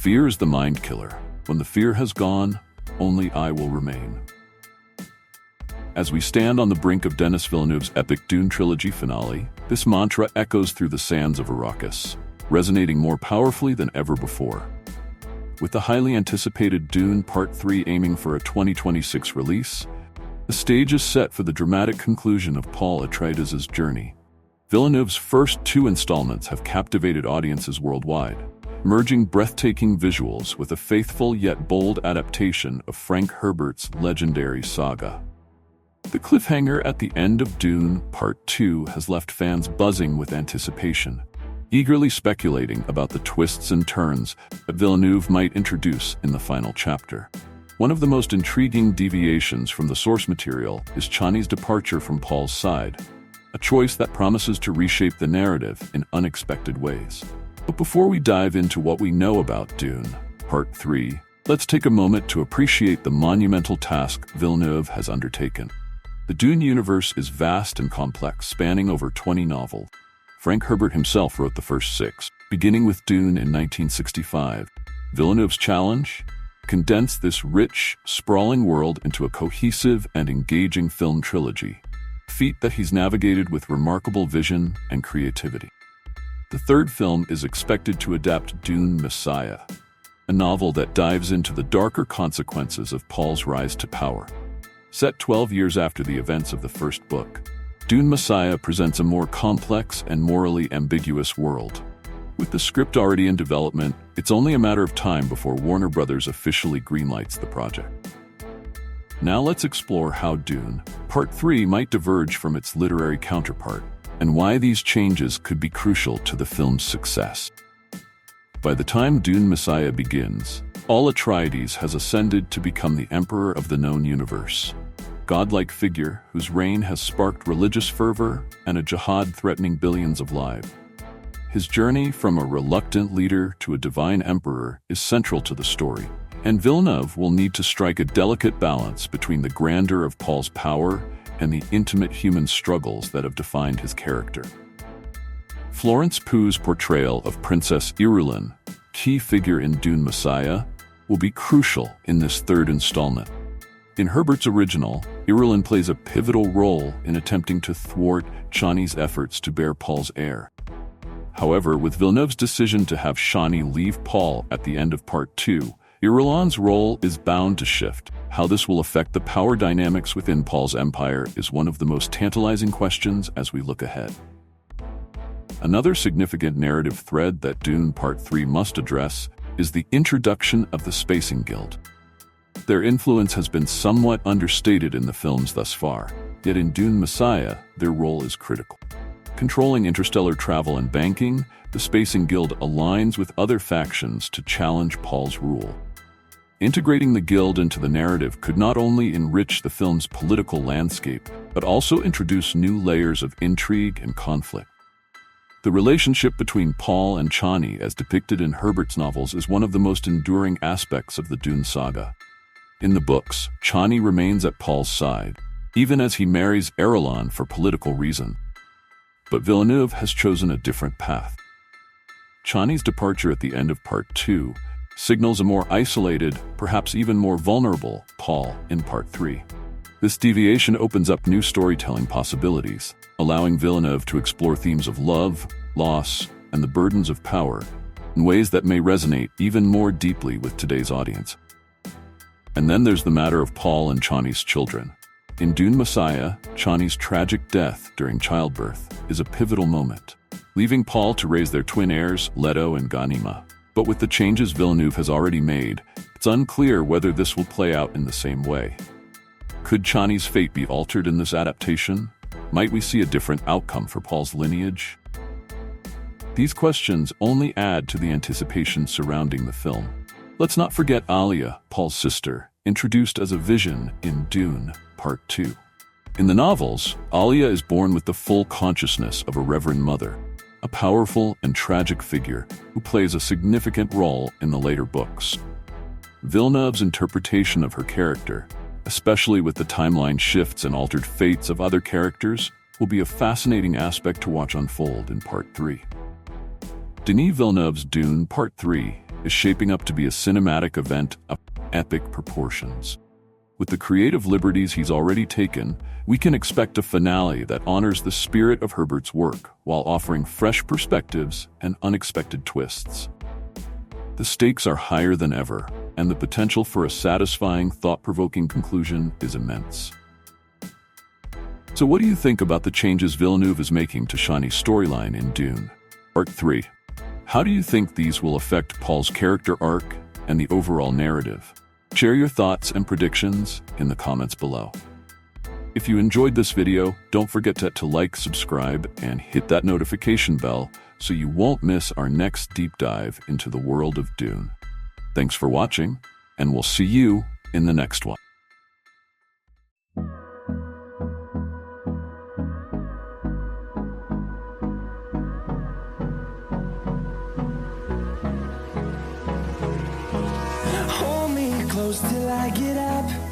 Fear is the mind killer. When the fear has gone, only I will remain. As we stand on the brink of Denis Villeneuve's epic Dune trilogy finale, this mantra echoes through the sands of Arrakis, resonating more powerfully than ever before. With the highly anticipated Dune Part 3 aiming for a 2026 release, the stage is set for the dramatic conclusion of Paul Atreides' journey. Villeneuve's first two installments have captivated audiences worldwide, merging breathtaking visuals with a faithful yet bold adaptation of Frank Herbert's legendary saga. The cliffhanger at the end of Dune Part 2 has left fans buzzing with anticipation, eagerly speculating about the twists and turns that Villeneuve might introduce in the final chapter. One of the most intriguing deviations from the source material is Chani's departure from Paul's side, a choice that promises to reshape the narrative in unexpected ways. But before we dive into what we know about Dune Part 3, let's take a moment to appreciate the monumental task Villeneuve has undertaken. The Dune universe is vast and complex, spanning over 20 novels. Frank Herbert himself wrote the first 6, beginning with Dune in 1965. Villeneuve's challenge? Condense this rich, sprawling world into a cohesive and engaging film trilogy, a feat that he's navigated with remarkable vision and creativity. The third film is expected to adapt Dune Messiah, a novel that dives into the darker consequences of Paul's rise to power. Set 12 years after the events of the first book, Dune Messiah presents a more complex and morally ambiguous world. With the script already in development, it's only a matter of time before Warner Bros. Officially greenlights the project. Now let's explore how Dune Part 3 might diverge from its literary counterpart, and why these changes could be crucial to the film's success. By the time Dune Messiah begins, Paul Atreides has ascended to become the emperor of the known universe, godlike figure whose reign has sparked religious fervor and a jihad threatening billions of lives. His journey from a reluctant leader to a divine emperor is central to the story, and Villeneuve will need to strike a delicate balance between the grandeur of Paul's power and the intimate human struggles that have defined his character. Florence Pugh's portrayal of Princess Irulan, key figure in Dune Messiah, will be crucial in this third installment. In Herbert's original, Irulan plays a pivotal role in attempting to thwart Chani's efforts to bear Paul's heir. However, with Villeneuve's decision to have Chani leave Paul at the end of Part 2, Irulan's role is bound to shift. How this will affect the power dynamics within Paul's empire is one of the most tantalizing questions as we look ahead. Another significant narrative thread that Dune Part 3 must address is the introduction of the Spacing Guild. Their influence has been somewhat understated in the films thus far, yet in Dune Messiah, their role is critical. Controlling interstellar travel and banking, the Spacing Guild aligns with other factions to challenge Paul's rule. Integrating the Guild into the narrative could not only enrich the film's political landscape, but also introduce new layers of intrigue and conflict. The relationship between Paul and Chani, as depicted in Herbert's novels, is one of the most enduring aspects of the Dune saga. In the books, Chani remains at Paul's side, even as he marries Irulan for political reasons. But Villeneuve has chosen a different path. Chani's departure at the end of Part 2 signals a more isolated, perhaps even more vulnerable, Paul in Part 3. This deviation opens up new storytelling possibilities, allowing Villeneuve to explore themes of love, loss, and the burdens of power in ways that may resonate even more deeply with today's audience. And then there's the matter of Paul and Chani's children. In Dune Messiah, Chani's tragic death during childbirth is a pivotal moment, leaving Paul to raise their twin heirs, Leto and Ghanima. But with the changes Villeneuve has already made, it's unclear whether this will play out in the same way. Could Chani's fate be altered in this adaptation? Might we see a different outcome for Paul's lineage? These questions only add to the anticipation surrounding the film. Let's not forget Alia, Paul's sister, introduced as a vision in Dune Part 2. In the novels, Alia is born with the full consciousness of a Reverend Mother, a powerful and tragic figure who plays a significant role in the later books. Villeneuve's interpretation of her character, especially with the timeline shifts and altered fates of other characters, will be a fascinating aspect to watch unfold in Part 3. Denis Villeneuve's Dune Part 3 is shaping up to be a cinematic event of epic proportions. With the creative liberties he's already taken, we can expect a finale that honors the spirit of Herbert's work while offering fresh perspectives and unexpected twists. The stakes are higher than ever, and the potential for a satisfying, thought-provoking conclusion is immense. So what do you think about the changes Villeneuve is making to Chani's storyline in Dune? Part 3. How do you think these will affect Paul's character arc and the overall narrative? Share your thoughts and predictions in the comments below. If you enjoyed this video, don't forget to like, subscribe, and hit that notification bell so you won't miss our next deep dive into the world of Dune. Thanks for watching, and we'll see you in the next one. Hold me close till I get up.